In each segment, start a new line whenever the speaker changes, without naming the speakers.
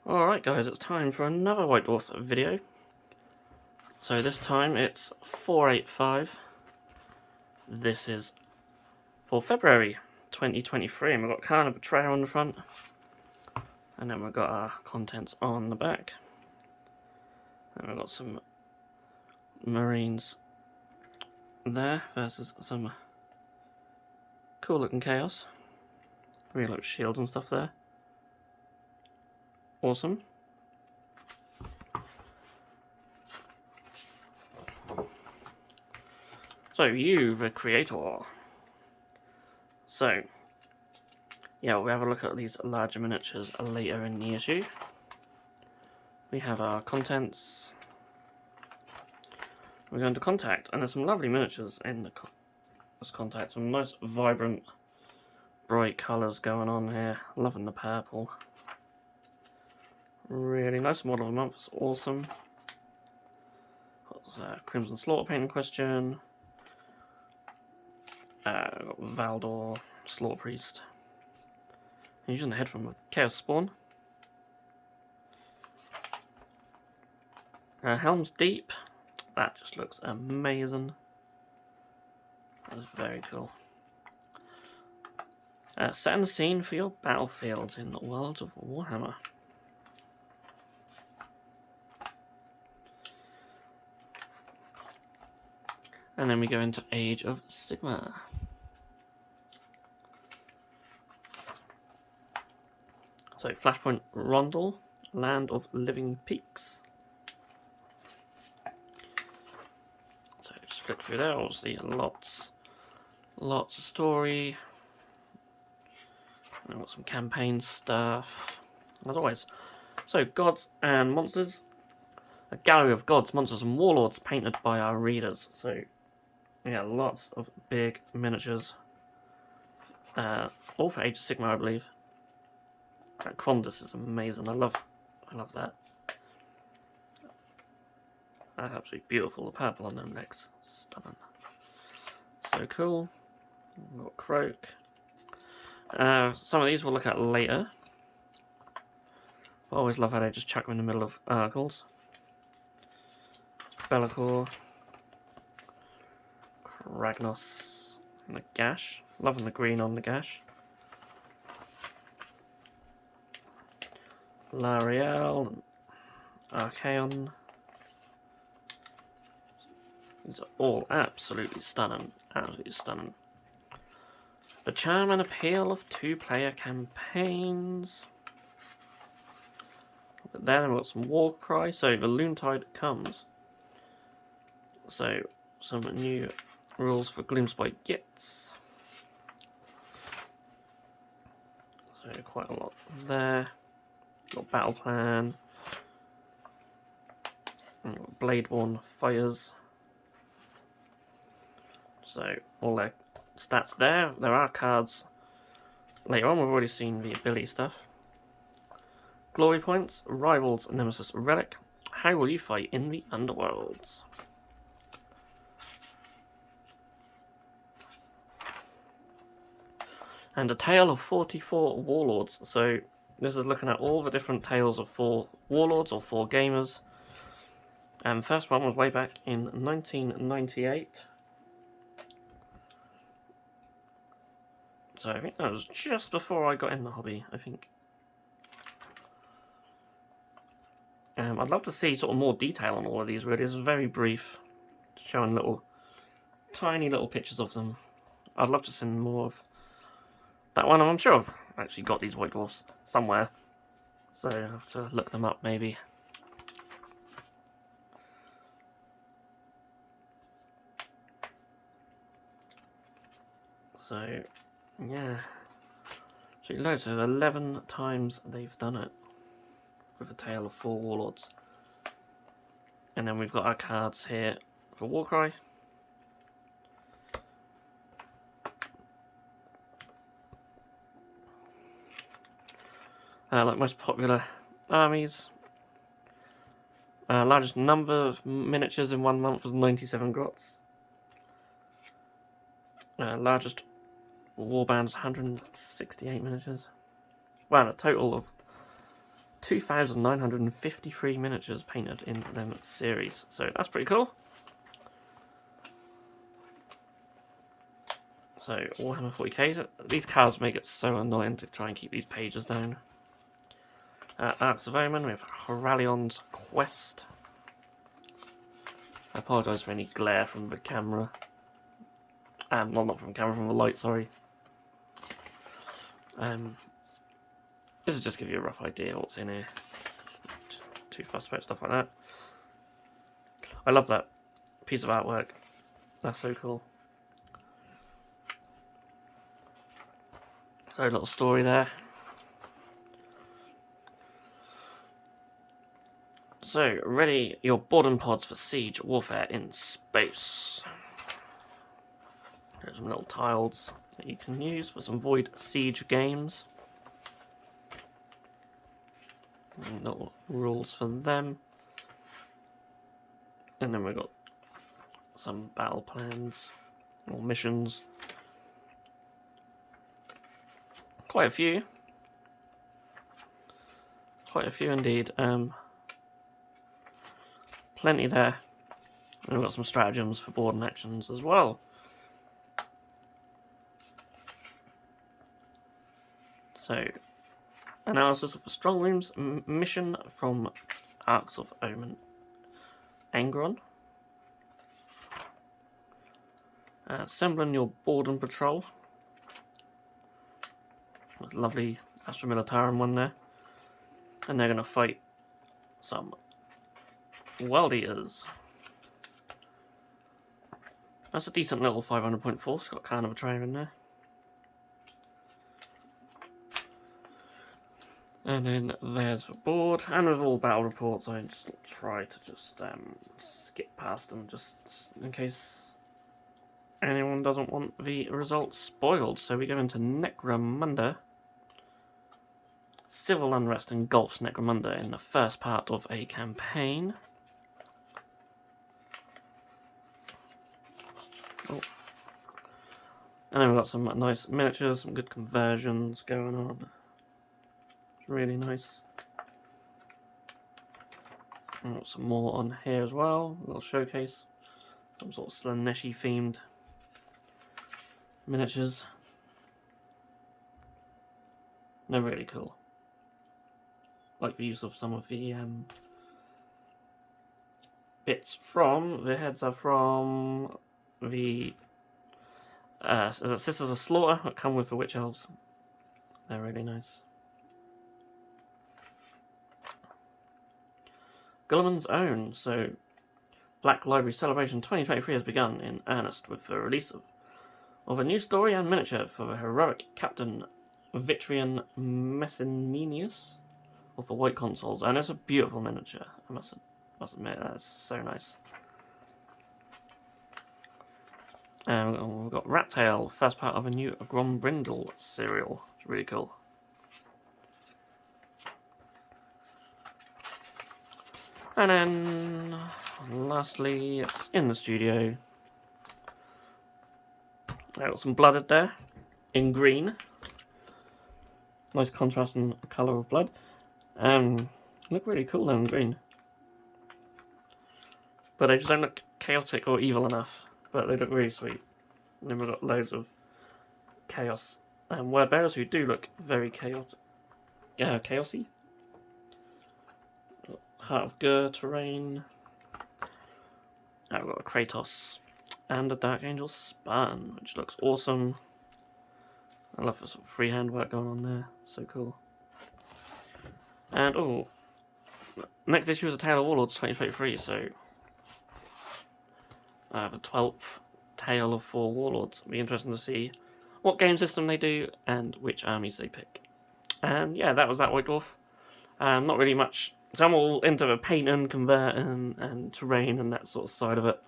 Alright guys, it's time for another White Dwarf video. So this time it's 485. This is for February 2023 and we've got Khan of Betrayal on the front. And then we've got our contents on the back. And we've got some Marines there versus some cool looking Chaos. Really like shields and stuff there. Awesome. So, you, the creator. So, yeah, we'll have a look at these larger miniatures later in the issue. We have our contents. We're going to Contact, and there's some lovely miniatures in this Contact. Some nice, vibrant, bright colours going on here. Loving the purple. Really nice. Model of the month is awesome. Got Crimson Slaughter paint in question. Got Valdor, Slaughter Priest. Using the head from a Chaos Spawn. Helm's Deep. That just looks amazing. That is very cool. Setting the scene for your battlefields in the world of Warhammer. And then we go into Age of Sigmar. So, Flashpoint Rondel, Land of Living Peaks. So, just flick through there, obviously lots of story. And got some campaign stuff, as always. So, Gods and Monsters. A gallery of gods, monsters and warlords painted by our readers. So, yeah, lots of big miniatures. All for Age of Sigmar, I believe. Quandus is amazing. I love that. That's absolutely beautiful. The purple on them necks, stunning. So cool. We've got Croak. Some of these we'll look at later. I always love how they just chuck them in the middle of articles. Be'lakor. Ragnos and the Gash. Loving the green on the Gash. L'Ariel and Archaon. These are all absolutely stunning. Absolutely stunning. The charm and appeal of two-player campaigns. But then we've got some Warcry. So the Loontide comes. So some new rules for Gloomspite Gits. So quite a lot there. Got Battle Plan. And got Bladeborn Fires. So all their stats there. There are cards later on. We've already seen the ability stuff. Glory points, Rivals, Nemesis Relic. How will you fight in the Underworlds? And a tale of 44 warlords. So this is looking at all the different tales of 4 warlords or 4 gamers. And the first one was way back in 1998. So I think that was just before I got in the hobby, I think. I'd love to see sort of more detail on all of these really. It's very brief, showing tiny little pictures of them. I'd love to see more of that one. I'm sure I've actually got these White Dwarfs somewhere, so I have to look them up maybe. So, yeah. So loads of 11 times they've done it with a tale of 4 warlords. And then we've got our cards here for Warcry. Like most popular armies. Largest number of miniatures in 1 month was 97 grots. Largest warband was 168 miniatures. Wow, a total of 2,953 miniatures painted in them series, so that's pretty cool. So, Warhammer 40k. These cards make it so annoying to try and keep these pages down. Arcs of Omen with Horalion's Quest. I apologise for any glare from the camera. Well, not from the camera, from the light, sorry. This will just give you a rough idea of what's in here. Not too fussed about stuff like that. I love that piece of artwork. That's so cool. So, a little story there. So, ready your boarding pods for siege warfare in space. There's some little tiles that you can use for some void siege games. And little rules for them. And then we've got some battle plans or missions. Quite a few. Quite a few indeed. Plenty there. And we've got some stratagems for board and actions as well. So, analysis of the strong rooms mission from Arcs of Omen Angron. Assembling your board and patrol. With lovely Astra Militarum one there. And they're going to fight some World Eaters. That's a decent little 500 point force. Got kind of a train in there. And then there's the board. And with all battle reports, I just try to just skip past them just in case anyone doesn't want the results spoiled. So we go into Necromunda. Civil unrest engulfs Necromunda in the first part of a campaign. Oh. And then we've got some nice miniatures, some good conversions going on. It's really nice. And got some more on here as well. A little showcase. Some sort of Slaneshi themed miniatures. They're really cool. Like the use of some of the bits from, the heads are from the Sisters of Slaughter that come with the Witch Elves. They're really nice. Gulliman's Own. So, Black Library Celebration 2023 has begun in earnest with the release of a new story and miniature for the heroic Captain Vitrian Messinenius of the White Consoles, and it's a beautiful miniature. I must admit, that's so nice. And we've got Rat Tail, first part of a new Grombrindle serial. It's really cool. And then, lastly, it's in the studio. I got some blooded there, in green. Nice contrast and colour of blood. Look really cool though in green. But they just don't look chaotic or evil enough. But they look really sweet. And then we've got loads of chaos word bearers who do look very chaotic. Chaosy. Heart of Gur terrain. I've got a Kratos and a Dark Angel Spartan, which looks awesome. I love the sort of freehand work going on there. So cool. And oh, next issue is A Tale of Warlords 2023, so the 12th Tale of 4 Warlords. It'll be interesting to see what game system they do and which armies they pick. And yeah, that was that White Dwarf. Not really much. So I'm all into the paint and convert and terrain and that sort of side of it.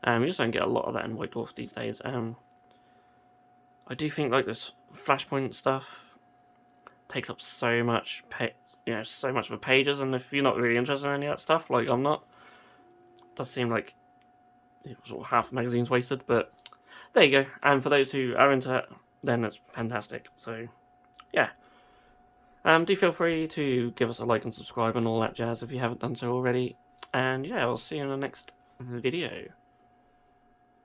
You just don't get a lot of that in White Dwarf these days. I do think like this Flashpoint stuff takes up so much, so much of the pages, and if you're not really interested in any of that stuff, like I'm not, it does seem like sort of half the magazine's wasted. But there you go. And for those who are into it, then it's fantastic. So yeah. Do feel free to give us a like and subscribe and all that jazz if you haven't done so already. And yeah, I'll see you in the next video.